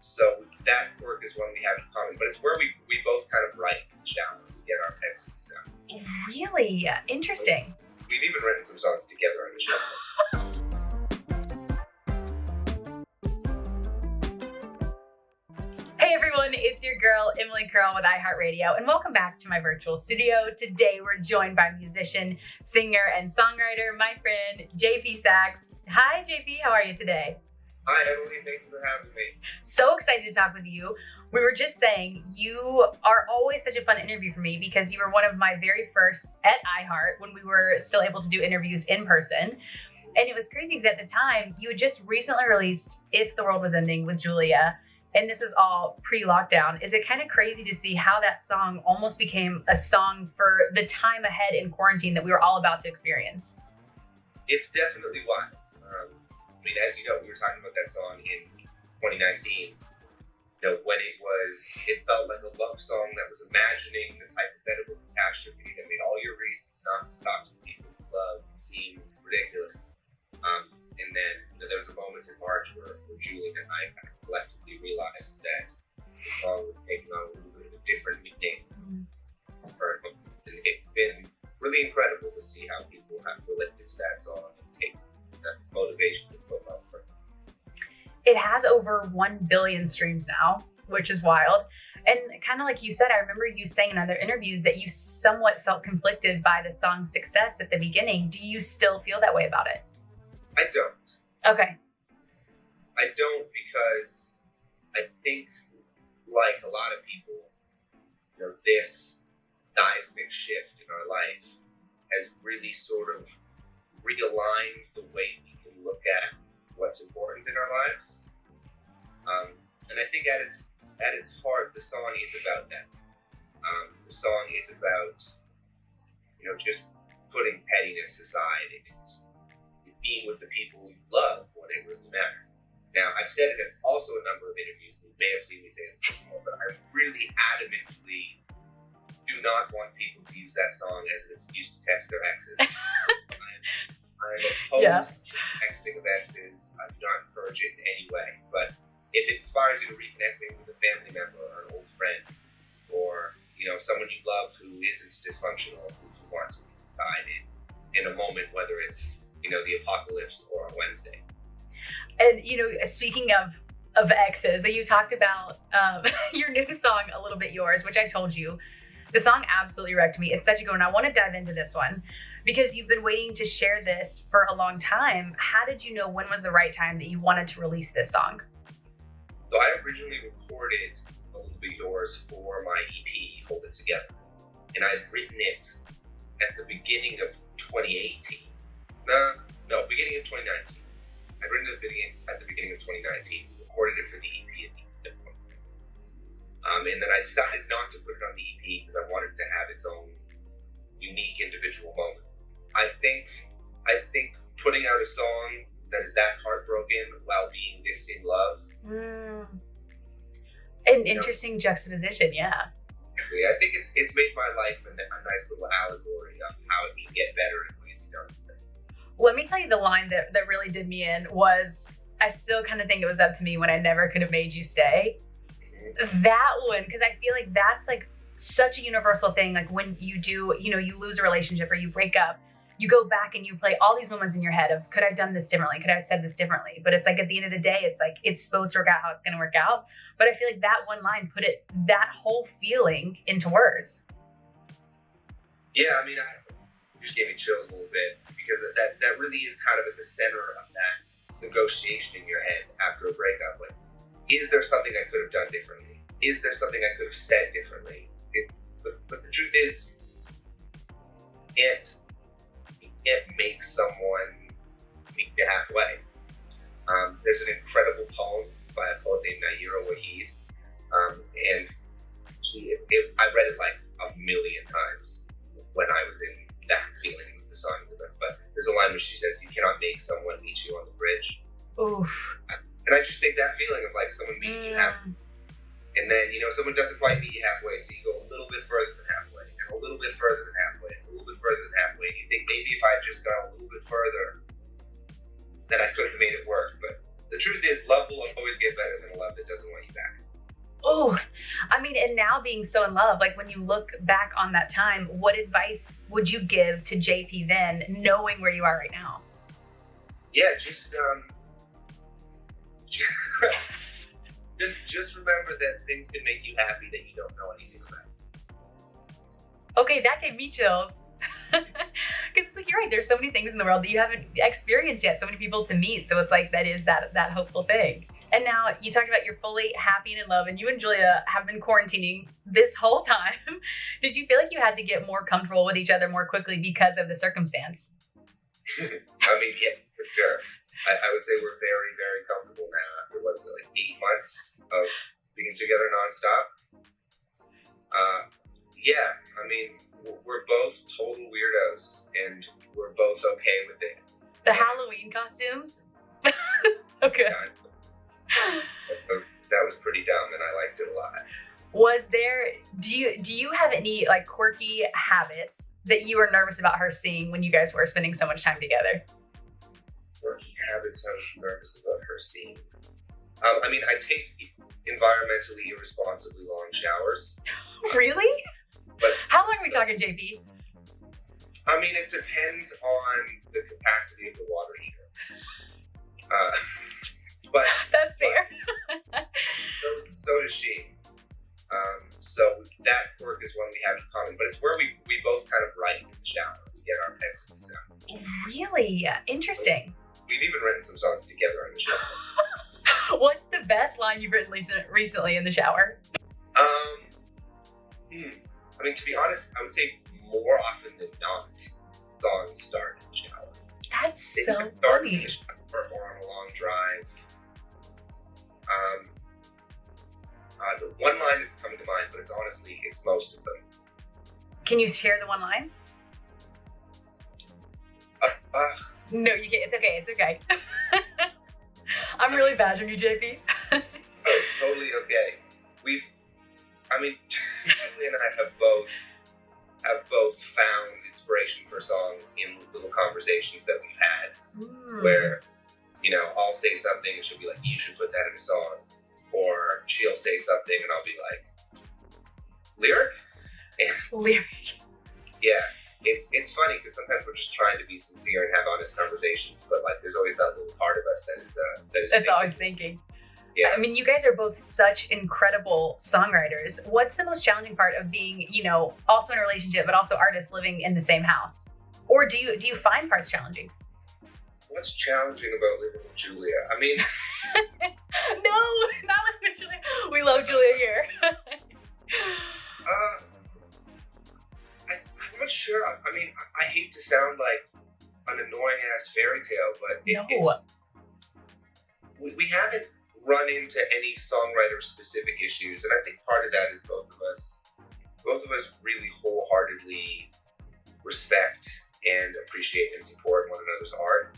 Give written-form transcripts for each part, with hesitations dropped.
So that quirk is one we have in common, but it's where we both kind of write in the shower. We get our pencils out. Really? Interesting. We've even written some songs together in the shower. Hey everyone, it's your girl, Emily Curl with iHeartRadio, and welcome back to my virtual studio. Today we're joined by musician, singer, and songwriter, my friend, JP Saxe. Hi JP, how are you today? Hi Emily, thank you for having me. So excited to talk with you. We were just saying, you are always such a fun interview for me because you were one of my very first at iHeart when we were still able to do interviews in person. And it was crazy because at the time, you had just recently released If the World Was Ending with Julia. And this was all pre-lockdown. Is it kind of crazy to see how that song almost became a song for the time ahead in quarantine that we were all about to experience? It's definitely wild. I mean, as you know, we were talking about that song in 2019. When it felt like a love song that was imagining this hypothetical catastrophe that made all your reasons not to talk to the people you love seem ridiculous. And then there was a moment in March where Julie and I kind of collectively realized that the song was taking on a little bit of a different meaning. For it. And it's been really incredible to see how people have related to that song and take that motivation to put out for it. It has over 1 billion streams now, which is wild. And kind of like you said, I remember you saying in other interviews that you somewhat felt conflicted by the song's success at the beginning. Do you still feel that way about it? I don't. Okay. I don't, because I think, like a lot of people, this seismic shift in our life has really sort of realigned the way we can look at what's important in our lives. And I think at its heart, the song is about that. The song is about, just putting pettiness aside and being with the people you love when it really matters. Now, I've said it in also a number of interviews, and you may have seen me say this before, but I really adamantly do not want people to use that song as an excuse to text their exes. I'm opposed to texting of exes. I do not encourage it in any way. But if it inspires you to reconnect maybe with a family member or an old friend, or someone you love who isn't dysfunctional, who you want to guide in a moment, whether it's the apocalypse or a Wednesday. And speaking of exes, you talked about your new song, A Little Bit Yours, which I told you, the song absolutely wrecked me. It's such a good one. I want to dive into this one because you've been waiting to share this for a long time. How did you know when was the right time that you wanted to release this song? So I originally recorded A Little Bit Yours for my EP, Hold It Together. And I'd written it at the beginning of 2018. No, beginning of 2019. I'd written it at the beginning of 2019, recorded it for the EP at the end of 2019. And then I decided not to put it on the EP because I wanted to have its own unique individual moment. I think putting out a song that is that heartbroken while being this in love. An interesting juxtaposition, yeah. I think it's made my life a nice little allegory of how it can get better in ways you don't. Let me tell you the line that really did me in was, I still kind of think it was up to me when I never could have made you stay. That one, because I feel like that's like such a universal thing. Like when you do, you lose a relationship or you break up, you go back and you play all these moments in your head of, could I have done this differently? Could I have said this differently? But it's like at the end of the day, it's like, it's supposed to work out how it's going to work out. But I feel like that one line put that whole feeling into words. Yeah, I mean, you just gave me chills a little bit because that really is kind of at the center of that negotiation in your head after a breakup. Like, is there something I could have done differently? Is there something I could have said differently? But the truth is, it makes someone meet you halfway. There's an incredible poem by a poet named Naira Waheed, and I read it like a million times when I was in that feeling the song's about. But there's a line where she says, "You cannot make someone meet you on the bridge." Oof. And I just think that feeling of like someone meeting you halfway, and then someone doesn't quite meet you halfway, so you go a little bit further than halfway, and a little bit further than halfway, and a little bit further than halfway, and you think maybe if I had just gone a little bit further, then I could have made it work. But the truth is, love will always get better than a love that doesn't want you Oh, I mean, and now being so in love, like when you look back on that time, what advice would you give to JP then, knowing where you are right now? Yeah, just remember that things can make you happy that you don't know anything about. Okay, that gave me chills. Because like, you're right, there's so many things in the world that you haven't experienced yet, so many people to meet. So it's like that is that hopeful thing. And now you talked about you're fully happy and in love, and you and Julia have been quarantining this whole time. Did you feel like you had to get more comfortable with each other more quickly because of the circumstance? I mean, yeah, for sure. I would say we're very, very comfortable now after what's it, like 8 months of being together nonstop. Yeah, I mean, we're both total weirdos, and we're both okay with it. The Halloween costumes? Okay. That was pretty dumb, and I liked it a lot. Was there, do you have any like quirky habits that you were nervous about her seeing when you guys were spending so much time together? Quirky habits I was nervous about her seeing. I mean, I take environmentally irresponsibly long showers. Really? But how long are we talking, JP? I mean, it depends on the capacity of the water heater. But that's fair. So does she. So that quirk is one we have in common, but it's where we both kind of write in the shower. We get our pencils out. Really? Interesting. We've even written some songs together in the shower. What's the best line you've written recently in the shower? I mean, to be honest, I would say more often than not, songs start in the shower. That's so start funny. In the shower or on a long drive. The one line is coming to mind, but it's most of them. Can you share the one line? No, you can't. It's okay. It's okay. I'm really badgering you, JP. Oh, it's totally okay. Julie and I have both found inspiration for songs in little conversations that we've had, where, I'll say something and she'll be like, "You should put that in a song," or she'll say something and I'll be like, "Lyric?" Lyric. Yeah, it's funny because sometimes we're just trying to be sincere and have honest conversations, but like there's always that little part of us that is always thinking. Yeah. I mean, you guys are both such incredible songwriters. What's the most challenging part of being, also in a relationship, but also artists living in the same house? Or do you find parts challenging? What's challenging about living with Julia? I mean... No, not living with Julia. We love Julia here. I'm not sure. I mean, I hate to sound like an annoying ass fairy tale, but we haven't run into any songwriter specific issues, and I think part of that is both of us really wholeheartedly respect and appreciate and support one another's art.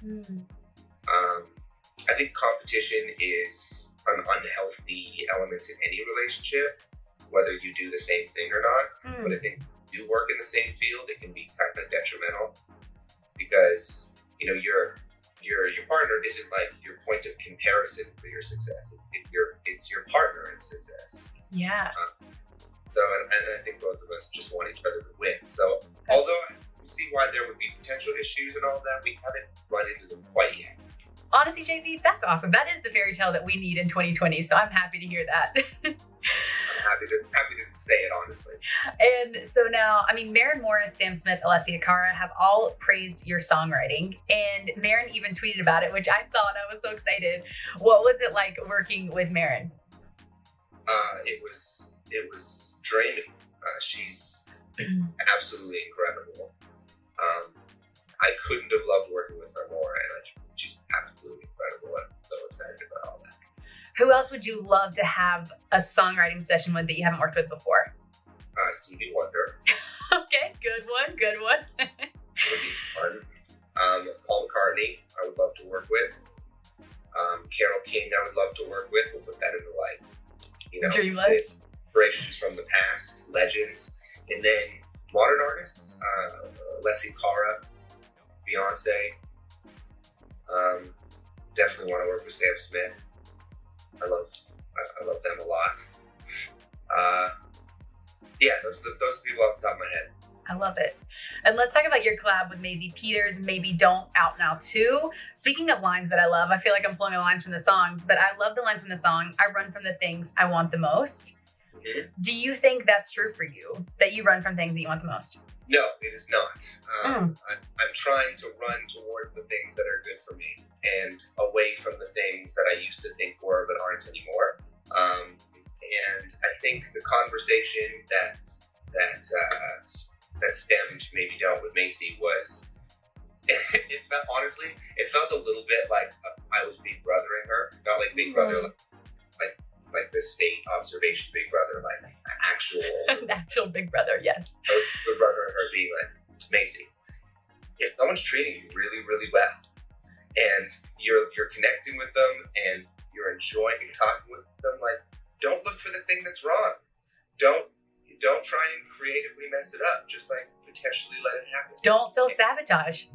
I think competition is an unhealthy element in any relationship, whether you do the same thing or not. But I think if you work in the same field, it can be kind of detrimental because your partner isn't like your point of comparison for your success. It's your partner in success. Yeah. And I think both of us just want each other to win. So although I see why there would be potential issues and all that, we haven't run into them quite yet. Honestly, JP, that's awesome. That is the fairy tale that we need in 2020. So I'm happy to hear that. I'm happy to say it honestly. And so now, I mean, Maren Morris, Sam Smith, Alessia Cara have all praised your songwriting, and Maren even tweeted about it, which I saw and I was so excited. What was it like working with Maren? It was draining. She's absolutely incredible. I couldn't have loved working with her more, and she's absolutely incredible. I'm so excited about all that. Who else would you love to have a songwriting session with that you haven't worked with before? Stevie Wonder. Okay, good one. Would be fun. Paul McCartney, I would love to work with. Carole King, I would love to work with. We'll put that into life. Dream list. Inspirations from the past, legends, and then modern artists. Alessia Cara, Beyonce. Definitely want to work with Sam Smith. I love them a lot. Yeah, those are the people off the top of my head. I love it. And let's talk about your collab with Maisie Peters, Maybe Don't, Out Now Too. Speaking of lines that I love, I feel like I'm pulling the lines from the songs, but I love the line from the song, I run from the things I want the most. Mm-hmm. Do you think that's true for you, that you run from things that you want the most? No, it is not. I'm trying to run towards the things that are good for me and away from the things that I used to think were but aren't anymore. And I think the conversation that stemmed Maybe Don't with Macy was, it felt a little bit like I was Big Brothering her, not like Big Brother, like the state observation Big Brother, like actual actual Big Brother, yes. Big Brother and her being like, Macy, if someone's treating you really, really well, and you're connecting with them and you're enjoying talking with them, like, don't look for the thing that's wrong. Don't try and creatively mess it up. Just like potentially let it happen. Don't self-sabotage.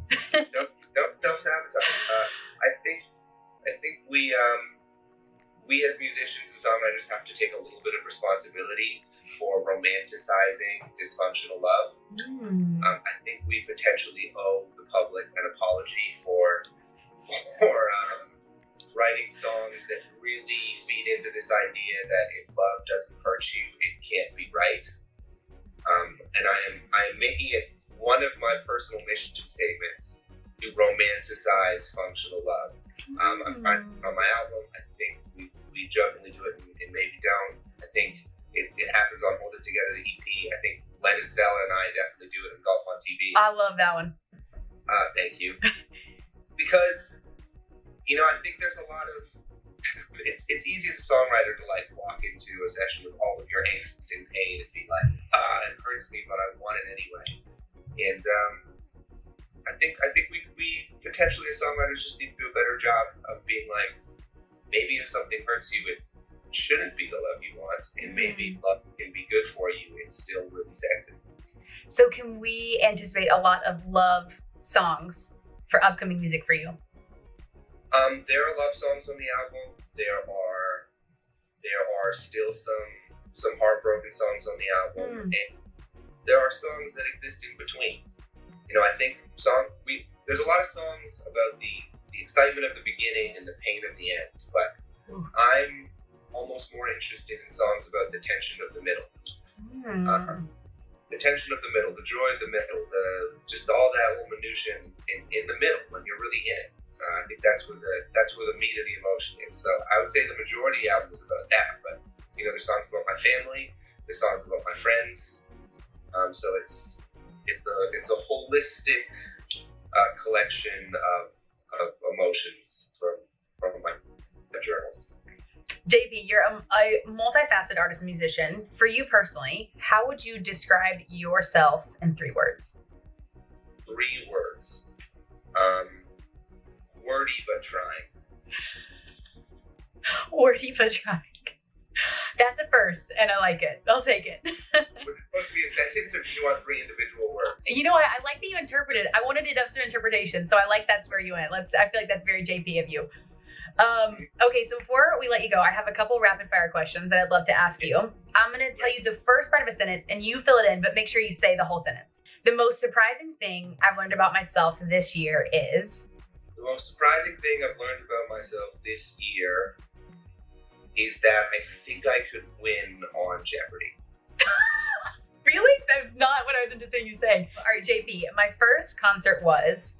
don't sabotage. I think we as musicians and songwriters have to take a little bit of responsibility for romanticizing dysfunctional love. I think we potentially owe the public an apology for writing songs that really feed into this idea that if love doesn't hurt you, it can't be right. And I am making it one of my personal mission statements to romanticize functional love. On my album, I think we jokingly do it in Maybe Don't. I think it happens on Hold It Together, the EP. I think Len and Stella and I definitely do it in Golf on TV. I love that one. Thank you. Because, I think there's a lot of, it's easy as a songwriter to like walk into a session with all of your angst and pain and be like, it hurts me, but I want it anyway. And I think we potentially as songwriters just need to do a better job of being like, maybe if something hurts you, it shouldn't be the love you want, and maybe love can be good for you. It's still really sexy. So can we anticipate a lot of love songs for upcoming music for you? There are love songs on the album. There are still some heartbroken songs on the album, and there are songs that exist in between. I think there's a lot of songs about the excitement of the beginning and the pain of the end, but I'm almost more interested in songs about the tension of the middle. The tension of the middle, the joy of the middle, just all that little minutia in the middle when you're really in it. I think that's where the meat of the emotion is. So I would say the majority of the album is about that, but there's songs about my family, there's songs about my friends. So it's a holistic collection of emotions from my journals. JP, you're a multifaceted artist and musician. For you personally, how would you describe yourself in 3 words? 3 words. Wordy but trying. Wordy but trying. That's a first, and I like it. I'll take it. Was it supposed to be a sentence, or did you want 3 individual words? I like that you interpreted it. I wanted it up to interpretation, so I like that's where you went. I feel like that's very JP of you. Okay, so before we let you go, I have a couple rapid fire questions that I'd love to ask you. I'm going to tell you the first part of a sentence, and you fill it in, but make sure you say the whole sentence. The most surprising thing I've learned about myself this year is... The most surprising thing I've learned about myself this year is that I think I could win on Jeopardy. Really? That's not what I was anticipating you saying. All right, JP, my first concert was...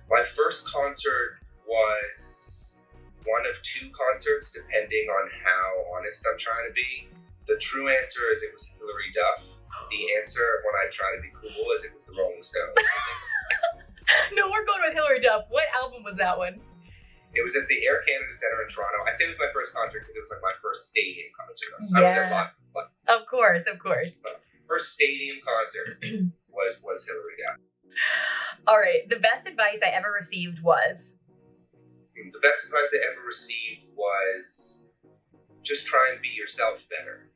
My first concert was one of 2 concerts, depending on how honest I'm trying to be. The true answer is it was Hillary Duff. The answer, when I try to be cool, is it was the Rolling Stones. No, we're going with Hillary Duff. What album was that one? It was at the Air Canada Centre in Toronto. I say it was my first concert because it was like my first stadium concert. Yeah. I was at lots. Of course. First stadium concert was Hillary Duff. All right. The best advice I ever received was? The best advice I ever received was just try and be yourself better.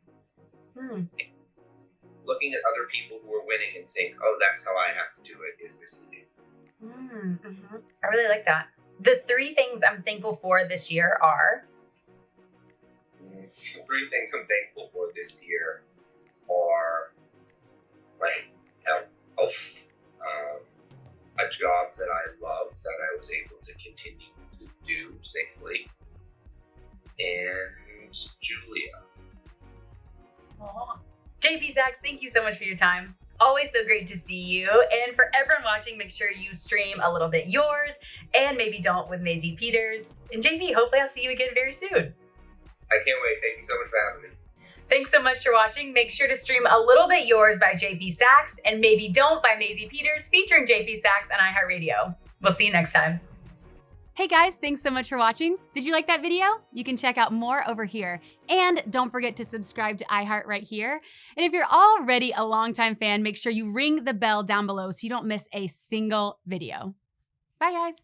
Looking at other people who are winning and think, oh, that's how I have to do it, is misleading. I really like that. The 3 things I'm thankful for this year are? Three things I'm thankful for this year are my health, a job that I love that I was able to continue to do safely, and Julia. Aww. JP Saxe, thank you so much for your time. Always so great to see you. And for everyone watching, make sure you stream A Little Bit Yours and Maybe Don't with Maisie Peters. And JP, hopefully I'll see you again very soon. I can't wait. Thank you so much for having me. Thanks so much for watching. Make sure to stream A Little Bit Yours by JP Saxe and Maybe Don't by Maisie Peters, featuring JP Saxe on iHeartRadio. We'll see you next time. Hey guys, thanks so much for watching. Did you like that video? You can check out more over here. And don't forget to subscribe to iHeart right here. And if you're already a longtime fan, make sure you ring the bell down below so you don't miss a single video. Bye guys.